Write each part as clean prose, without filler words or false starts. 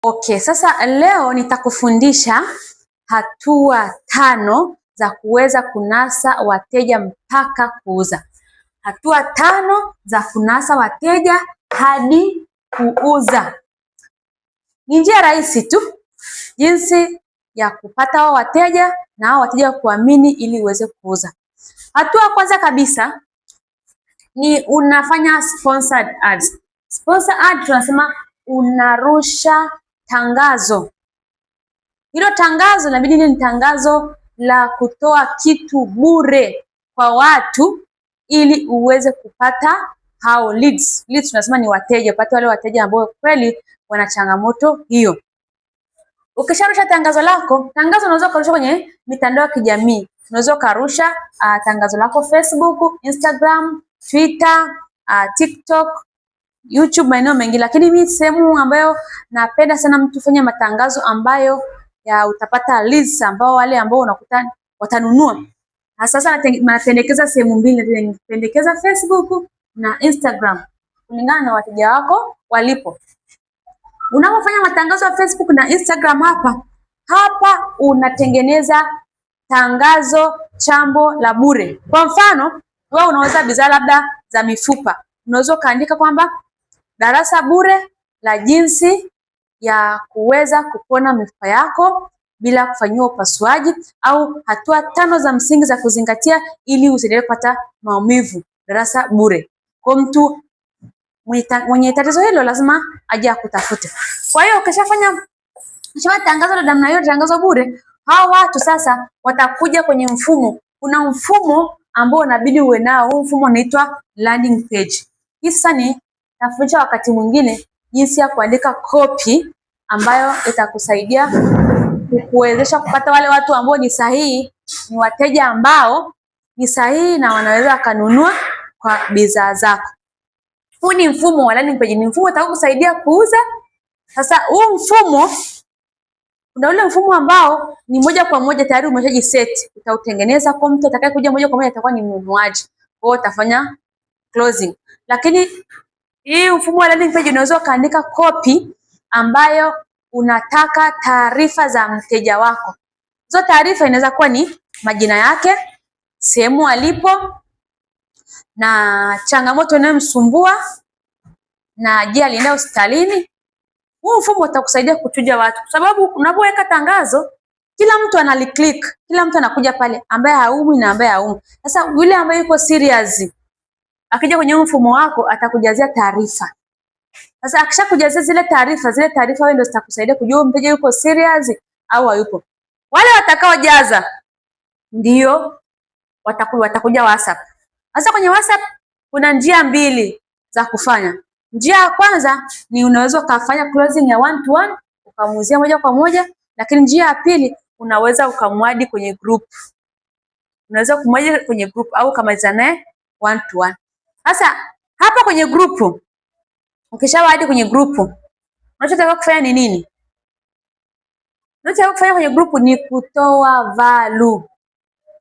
Okay, sasa leo nitakufundisha hatua 5 za kuweza kunasa wateja mpaka kuuza. Hatua 5 za kunasa wateja hadi kuuza. Ni njia rahisi tu jinsi ya kupata hao wateja na hao wateja kuamini ili uweze kuuza. Hatua kwanza kabisa ni unafanya sponsored ads. Sponsored ad tunasema unarusha tangazo. Hilo tangazo inabidi ni tangazo la kutoa kitu bure kwa watu ili uweze kupata hao leads. Leads tunasema ni wateja, kupata wale wateja ambao kweli wana changamoto hiyo. Ukisharusha tangazo lako, tangazo unaweza kurusha kwenye mitandao ya kijamii. Unaweza kurusha tangazo lako Facebook, Instagram, Twitter, TikTok, YouTube, maeneo mengi, lakini mimi sehemu ambayo napenda sana mtu fanya matangazo ambayo utapata leads ambao wale ambao unakuta watanunua. Sasa napendekeza sehemu mbili, napendekeza Facebook na Instagram kulingana na wateja wako walipo. Unapofanya matangazo ya Facebook na Instagram hapa unatengeneza tangazo chambo la bure. Kwa mfano, wewe unauza bidhaa labda za mifupa. Unaweza kaandika kwamba darasa bure la jinsi ya kuweza kupona mifupa yako bila kufanyiwa upasuaji, au hatua 5 za msingi za kuzingatia ili usiendelee kupata maumivu. Darasa bure. Kwa mtu mwenye tatizo hilo lazima aje akutafute. Kwa hiyo ukishafanya tangazo la namna hiyo, tangazo bure, hao watu sasa watakuja kwenye mfumo. Kuna mfumo ambao unabidi uwe nao. Huu mfumo unaitwa landing page. Hii sasa ni nafundisha wakati mwingine jinsi ya kuandika copy ambayo itakusaidia kuwezesha kupata wale watu ambao ni sahihi, ni wateja ambao ni sahihi na wanaweza kununua kwa bidhaa zako. Huu ni mfumo wa landing page, ni mfumo utakusaidia kuuza. Sasa huu mfumo, kuna ule mfumo ambao ni moja kwa moja tayari umeshajiset, utautengeneza kwa mtu atakayekuja moja kwa moja atakuwa ni mnunuaji. Kwa hiyo utafanya closing. Lakini hii mfumo wa landing page unaweza kaandika copy ambayo unataka taarifa za mteja wako. Hizo taarifa inaweza kuwa ni majina yake, sehemu alipo, na changamoto inayomsumbua, na je, alienda hospitalini. Huu mfumo utakusaidia kuchuja watu, kwa sababu unapoweka tangazo kila mtu analiclick, kila mtu anakuja pale, ambaye haumwi na ambaye haumwi. Sasa yule ambaye yuko serious akija kwenye mfumo wako atakujazia taarifa. Sasa akishakujazia zile taarifa wewe ndio zitakusaidia kujua mteja yuko serious au hayupo. Wale watakaojaza ndio watakuja WhatsApp. Sasa kwenye WhatsApp kuna njia mbili za kufanya. Njia ya kwanza ni unaweza kufanya closing ya 1 to 1, ukamuuzia moja kwa moja, lakini njia ya pili unaweza ukamwadi kwenye group. Unaweza kumwadi kwenye group au kamaliza naye 1 to 1. Sasa hapa kwenye group, ukishawaadi kwenye group, unachotaka kufanya ni nini? Unachotaka kufanya kwenye group ni kutoa value.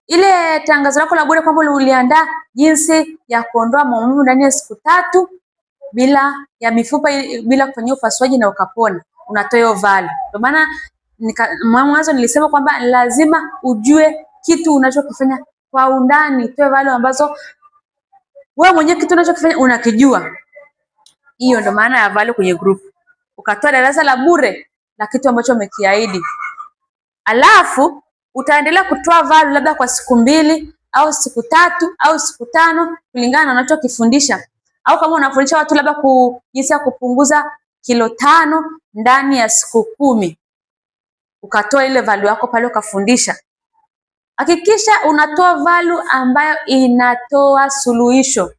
Ile tangazo lako la bure kwamba uliandaa jinsi ya kuondoa maumivu ndani ya siku 3 bila ya mifupa, bila kufanyia upasuaji na ukapona, unatoa hiyo value. Kwa maana mwanzo nilisema kwamba lazima ujue kitu unachokifanya kwa undani, toe value ambazo wewe mwenyewe kitu unachokifanya unakijua. Hiyo ndio maana ya value kwenye group. Ukatoa darasa la bure la kitu ambacho umekiahidi. Alafu utaendelea kutoa value labda kwa siku 2 au siku 3 au siku 5 kulingana na unachokifundisha. Au kama unafundisha watu labda jinsi ya kupunguza kilo 5 ndani ya siku 10, ukatoa ile value yako pale ukafundisha. Hakikisha unatoa value ambayo inatoa suluhisho.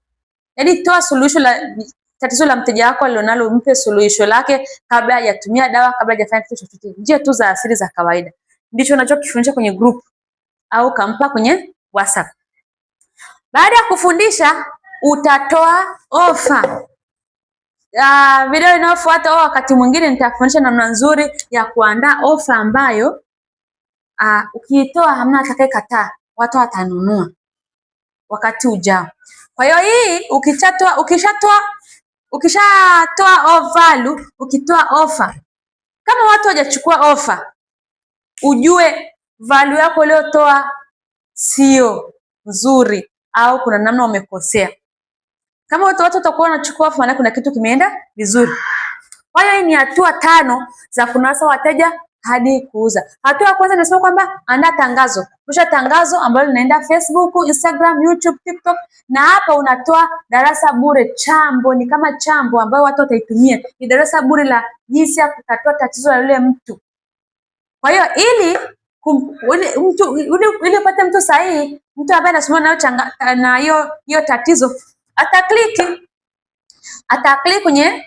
Yaani toa suluhisho la tatizo la mteja wako alionalo, mpe suluhisho lake kabla hajatumia dawa, kabla hajafanya kitu chochote. Njia tu za asili za kawaida. Ndicho unachokifundisha kwenye group au kampa kwenye WhatsApp. Baada ya kufundisha utatoa ofa. Video inayofuata wakati mwingine nitafundisha namna nzuri ya kuandaa ofa ambayo ukiitoa hamna atakayekataa, watu watanunua wakati ujao. Kwa hiyo hii ukishatoa value, ukitoa ofa, kama watu hawajachukua ofa, ujue value yako uliotoa sio nzuri au kuna namna umekosea. Kama watu watakuwa wanachukua ofa, maana kuna kitu kimeenda vizuri. Kwa hiyo ni hatua 5 za kunasa wateja hadi kuuza. Hatua ya kwanza nasema kwamba andaa tangazo. Rusha tangazo ambalo linaenda Facebook, Instagram, YouTube, TikTok, na hapa unatoa darasa bure. Chambo ni kama chambo ambayo watu wataitumia. Ni darasa bure la jinsi ya kutatua tatizo la yule mtu. Kwa hiyo ili upate mtu sahihi, mtu ambaye anasoma na hiyo tatizo, ataklik kwenye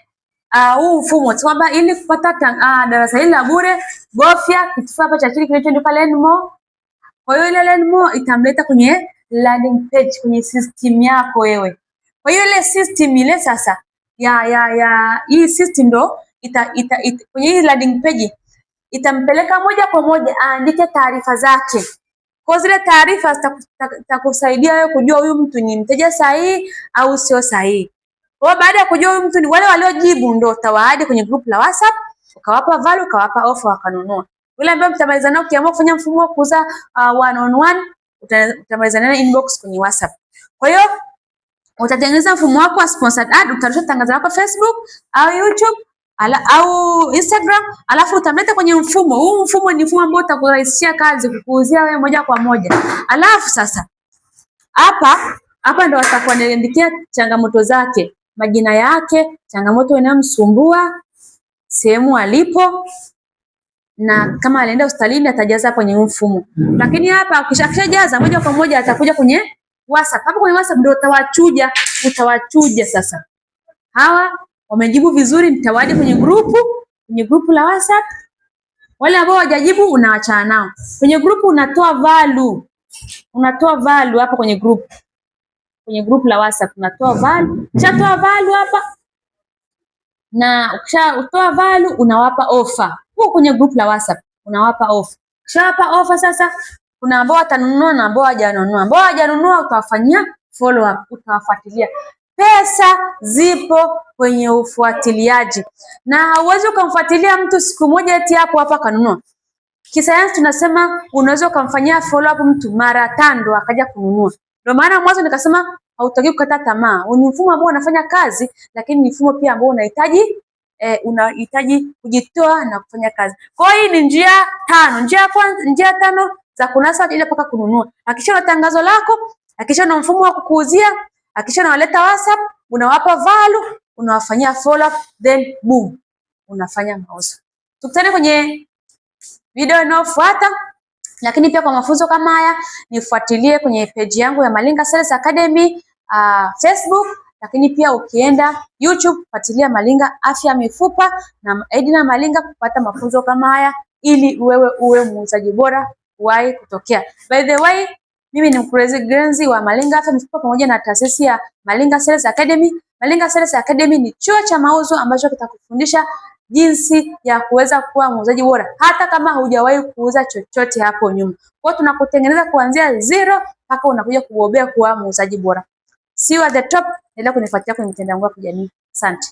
huu mfumo kwamba ili kupata darasa hili la bure, bofya kitufe hapa cha chini kinachoandikwa Learn More. Kwa hiyo ile Learn More itamleta kwenye landing page, kwenye system yako wewe. Kwa hiyo ile system ile sasa hii system ndo kwenye hii landing page itampeleka moja kwa moja aandike taarifa zake. Kwa zile taarifa zitakusaidia wewe kujua huyu mtu ni mteja sahihi au sio sahihi. Kwa baada ya kujua huyu mtu ni wale waliojibu, ndio utawaadi kwenye group la WhatsApp, ukawapa value, ukawapa offer, wakanunua. Wale ambao mtamalizana ukiamua kufanya mfumo wa kuuza one on one, utamalizana na inbox kwenye WhatsApp. Kwa hiyo utatengeneza mfumo wako wa sponsored ad, utarusha tangazo lako Facebook au YouTube au Instagram, alafu utamleta kwenye mfumo. Huu mfumo ni mfumo ambao utakurahisishia kazi, kukuuzia wewe moja kwa moja. Alafu sasa hapa ndo watakuandikia changamoto zake, majina yake, changamoto inayomsumbua, sehemu alipo, na kama alienda hospitalini atajaza kwenye mfumo. Lakini hapa ukishajaza moja kwa moja atakuja kwenye WhatsApp. Hapo kwenye WhatsApp ndio utawachuja sasa. Hawa wamejibu vizuri, nitawaadi kwenye grupu la WhatsApp. Wale ambao hawajajibu unaachana nao. Kwenye grupu unatoa value hapa kwenye grupu la WhatsApp unatoa value. Ukishatoa value hapa na ukishatoa value unawapa offer. Huko kwenye grupu la WhatsApp unawapa offer. Ukishawapa offer sasa kuna ambao watanunua na ambao hawajanunua. Ambao hawajanunua utawafanyia follow up, utawafuatilia. Pesa zipo kwenye ufuatiliaji. Na hauwezi ukamfuatilia mtu siku moja eti hapo hapa kanunua. Kisayansi tunasema unaweza ukamfanyia follow up mtu mara 5 akaja kununua. Ndio maana mwanzo nikasema hautaki kukata tamaa. Ni mfumo ambao unafanya kazi, lakini ni mfumo pia ambao unahitaji kujitoa na kufanya kazi. Kwa hiyo ni njia 5. Njia 5 za kunasa ile mpaka kununua. Hakikisha na tangazo lako, hakikisha na mfumo wa kukuuzia, hakikisha unawaleta WhatsApp, unawapa value, unawafanyia follow up, then boom, unafanya mauzo. Tukutane kwenye video inayofuata. Lakini pia kwa mafunzo kama haya nifuatilie kwenye page yangu ya Malinga Sales Academy Facebook, lakini pia ukienda YouTube fuatilia Malinga Afya ya Mifupa na Edna Malinga kupata mafunzo kama haya ili wewe uwe muuzaji bora kuwahi kutokea. By the way, mimi ni mkurugenzi wa Malinga Afya ya Mifupa pamoja na taasisi ya Malinga Sales Academy. Malinga Sales Academy ni chuo cha mauzo ambacho kitakufundisha jinsi ya kuweza kuwa muuzaji bora hata kama hujawahi kuuza chochote hapo nyuma. Kwa hiyo tunakutengeneza kuanzia 0 mpaka unakuja kubobea kuwa muuzaji bora. See you at the top. Endelea kunifuatilia kwenye mitandao yangu ya kijamii. Asante.